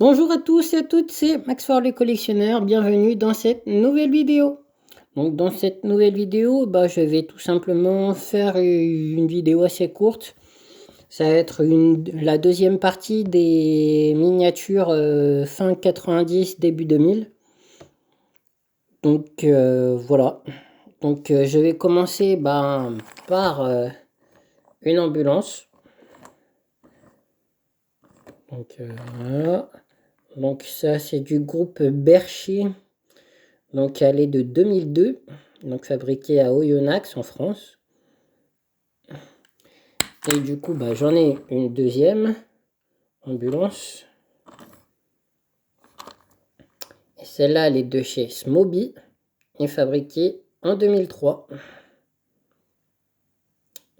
Bonjour à tous et à toutes, c'est Max for les collectionneurs, bienvenue dans cette nouvelle vidéo. Donc dans cette nouvelle vidéo, je vais tout simplement faire une vidéo assez courte. Ça va être la deuxième partie des miniatures fin 90, début 2000. Donc voilà. Donc je vais commencer par une ambulance. Donc voilà. Donc ça c'est du groupe Berchy. Donc elle est de 2002, donc fabriquée à Oyonnax en France. Et du coup j'en ai une deuxième ambulance. Et celle-là elle est de chez Smoby et fabriquée en 2003.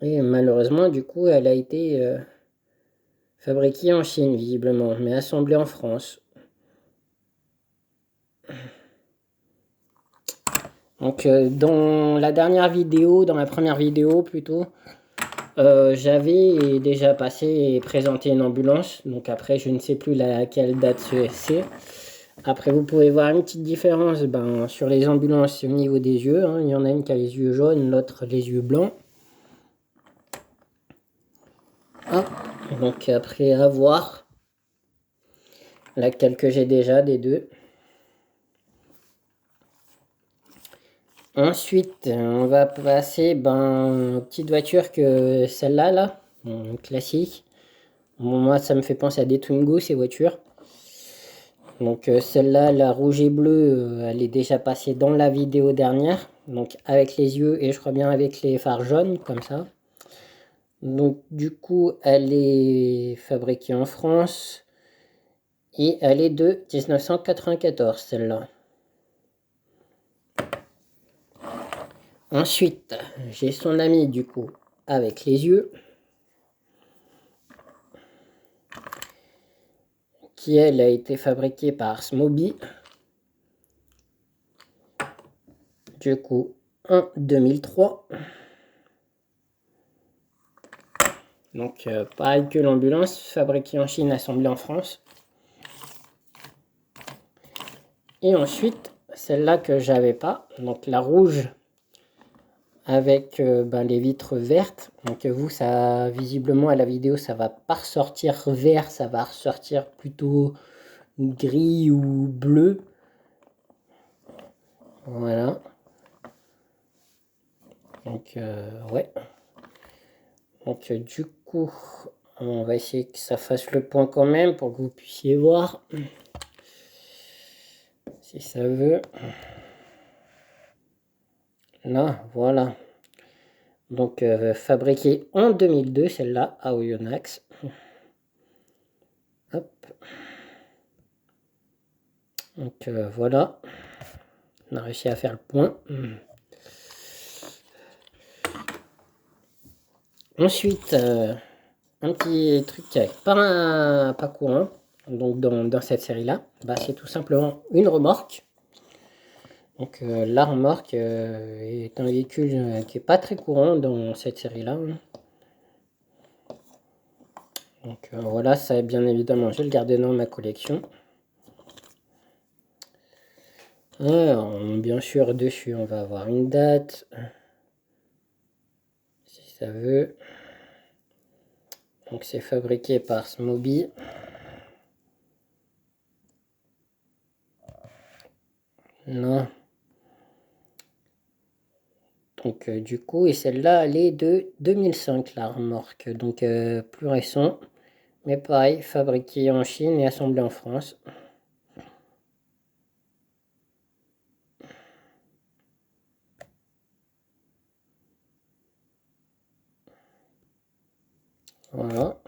Et malheureusement du coup elle a été fabriquée en Chine visiblement, mais assemblée en France. Donc dans la dernière vidéo, dans ma première vidéo plutôt, j'avais déjà passé et présenté une ambulance. Donc après je ne sais plus laquelle date c'est. Après vous pouvez voir une petite différence sur les ambulances au niveau des yeux. Il y en a une qui a les yeux jaunes, l'autre les yeux blancs. Hop. Donc après à voir laquelle que j'ai déjà des deux. Ensuite, on va passer aux petites voitures que celle-là, classique. Bon, moi, ça me fait penser à des Twingo, ces voitures. Donc celle-là, la rouge et bleue, elle est déjà passée dans la vidéo dernière. Donc avec les yeux et je crois bien avec les phares jaunes, comme ça. Donc du coup, elle est fabriquée en France. Et elle est de 1994, celle-là. Ensuite, j'ai son ami du coup avec les yeux, qui elle a été fabriquée par Smoby, du coup en 2003. Donc pareil que l'ambulance, fabriquée en Chine, assemblée en France. Et ensuite, celle-là que j'avais pas, donc la rouge avec les vitres vertes. Donc vous, ça visiblement à la vidéo, ça va pas ressortir vert, ça va ressortir plutôt gris ou bleu. Voilà. Donc ouais. Donc du coup, on va essayer que ça fasse le point quand même pour que vous puissiez voir si ça veut. Là, voilà. Donc fabriquée en 2002, celle-là, à Oyonnax. Hop. Donc voilà. On a réussi à faire le point. Ensuite, un petit truc pas courant donc dans cette série-là, c'est tout simplement une remorque. Donc la remorque est un véhicule qui est pas très courant dans cette série-là. Donc voilà, ça bien évidemment, je vais le garder dans ma collection. Alors, bien sûr, dessus, on va avoir une date, si ça veut. Donc c'est fabriqué par Smoby. Non. Donc du coup, et celle-là, elle est de 2005, la remorque. Donc plus récent. Mais pareil, fabriqué en Chine et assemblé en France. Voilà.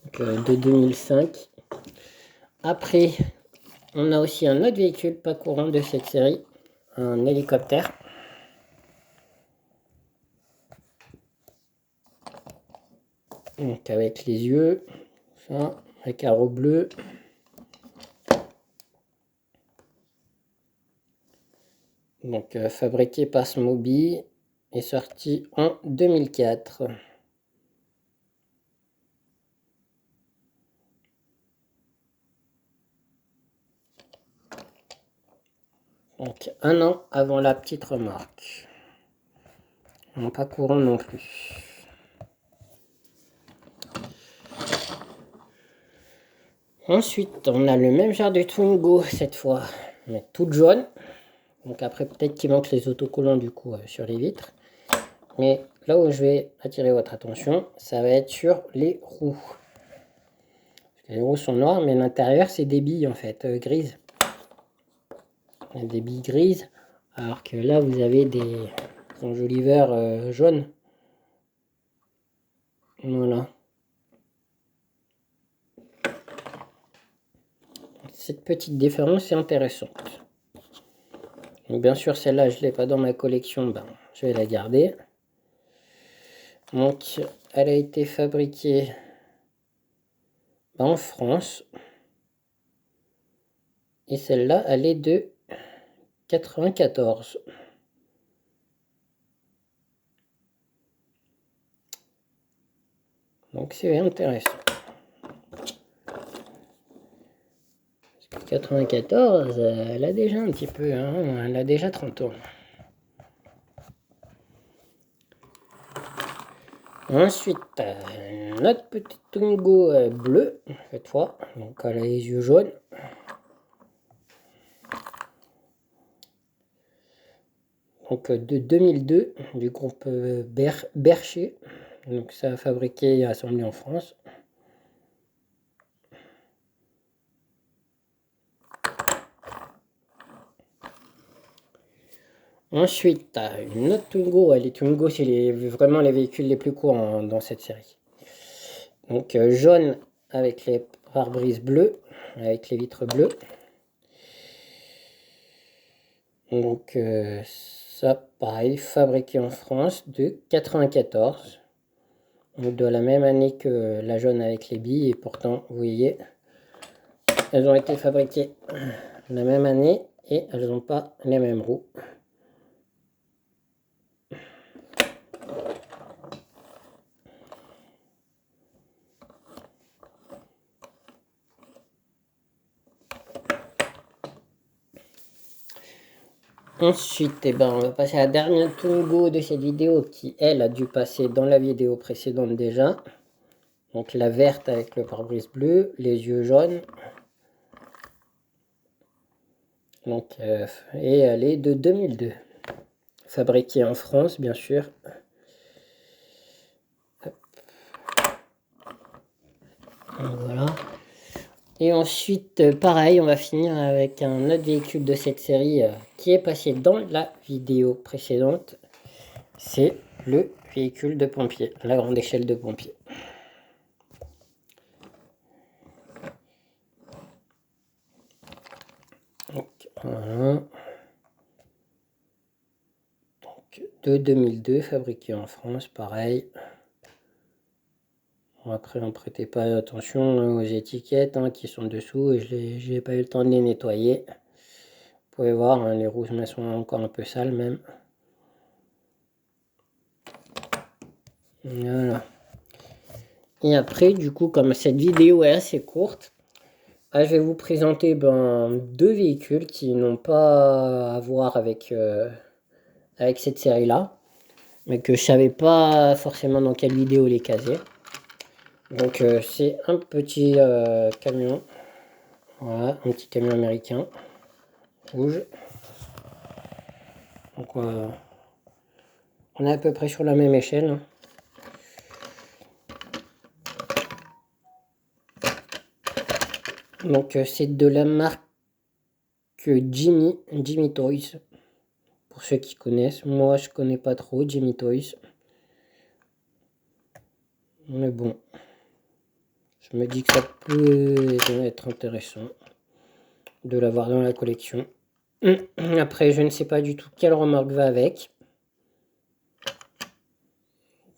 Donc, de 2005. Après, on a aussi un autre véhicule pas courant de cette série. Un hélicoptère. Donc avec les yeux. Ça, un carreau bleu. Donc fabriqué par Smoby et sorti en 2004. Donc 1 an avant la petite remorque. Non, pas courant non plus. Ensuite, on a le même genre de Twingo cette fois, mais toute jaune. Donc après, peut-être qu'il manque les autocollants du coup sur les vitres. Mais là où je vais attirer votre attention, ça va être sur les roues. Les roues sont noires, mais l'intérieur, c'est des billes en fait, grises. Il y a des billes grises, alors que là, vous avez des enjoliveurs jaunes. Voilà. Cette petite différence est intéressante. Donc, bien sûr, celle-là, je ne l'ai pas dans ma collection, ben, je vais la garder. Donc, elle a été fabriquée en France. Et celle-là, elle est de 94. Donc, c'est intéressant. 94, elle a déjà un petit peu, hein, elle a déjà 30 ans. Ensuite, notre petite Twingo bleue, cette fois, donc elle a les yeux jaunes. Donc de 2002, du groupe Bercher, donc ça a fabriqué et assemblé en France. Ensuite, une autre Twingo. Les Twingo, c'est vraiment les véhicules les plus courants dans cette série. Donc jaune avec les pare-brises bleus, avec les vitres bleues. Donc ça, pareil, fabriqué en France de 94. Donc de la même année que la jaune avec les billes. Et pourtant, vous voyez, elles ont été fabriquées la même année et elles n'ont pas les mêmes roues. Ensuite, on va passer à la dernière Twingo de cette vidéo qui, elle, a dû passer dans la vidéo précédente déjà. Donc la verte avec le pare-brise bleu, les yeux jaunes. Donc, et elle est de 2002. Fabriquée en France, bien sûr. Voilà. Et ensuite, pareil, on va finir avec un autre véhicule de cette série qui est passé dans la vidéo précédente. C'est le véhicule de pompier, la grande échelle de pompier. Donc, voilà. Donc, de 2002, fabriqué en France, pareil. Après, on ne prêtait pas attention aux étiquettes qui sont dessous et je n'ai pas eu le temps de les nettoyer. Vous pouvez voir, les roues sont encore un peu sales même. Voilà. Et après, du coup, comme cette vidéo est assez courte, je vais vous présenter deux véhicules qui n'ont pas à voir avec, avec cette série-là, mais que je ne savais pas forcément dans quelle vidéo les caser. Donc c'est un petit camion, voilà, un petit camion américain, rouge. Donc on est à peu près sur la même échelle. Donc c'est de la marque Jimmy Toys. Pour ceux qui connaissent, moi je connais pas trop Jimmy Toys. Mais bon, je me dis que ça peut être intéressant de l'avoir dans la collection. Après, je ne sais pas du tout quelle remorque va avec.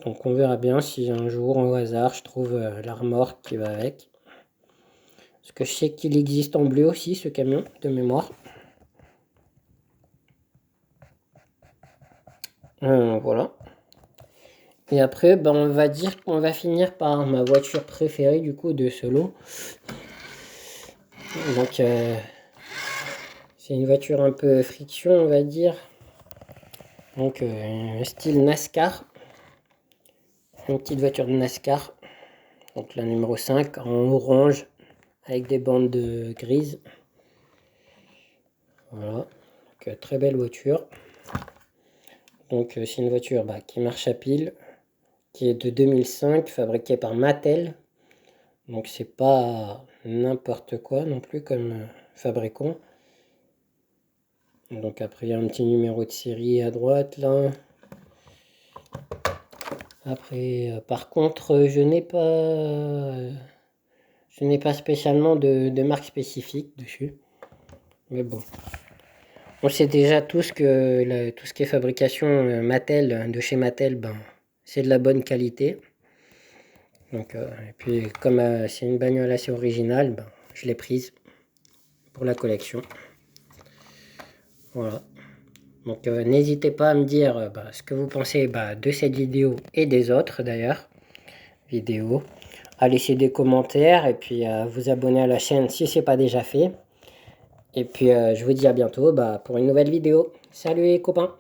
Donc on verra bien si un jour, au hasard, je trouve la remorque qui va avec. Parce que je sais qu'il existe en bleu aussi, ce camion, de mémoire. Voilà. Et après, on va dire qu'on va finir par ma voiture préférée du coup de ce lot. Donc, C'est une voiture un peu friction, on va dire. Donc, style NASCAR. Une petite voiture de NASCAR. Donc, la numéro 5 en orange avec des bandes grises. Voilà. Donc, très belle voiture. Donc, c'est une voiture qui marche à pile, qui est de 2005, fabriquée par Mattel. Donc, c'est pas n'importe quoi non plus comme fabricant. Donc après il y a un petit numéro de série à droite là. Après par contre je n'ai pas spécialement de marque spécifique dessus. Mais bon. On sait déjà tous que tout ce qui est fabrication Mattel, de chez Mattel, c'est de la bonne qualité. Donc, et puis comme c'est une bagnole assez originale, je l'ai prise pour la collection. Voilà. Donc n'hésitez pas à me dire ce que vous pensez de cette vidéo et des autres d'ailleurs vidéos. À laisser des commentaires et puis à vous abonner à la chaîne si ce n'est pas déjà fait. Et puis je vous dis à bientôt pour une nouvelle vidéo. Salut les copains!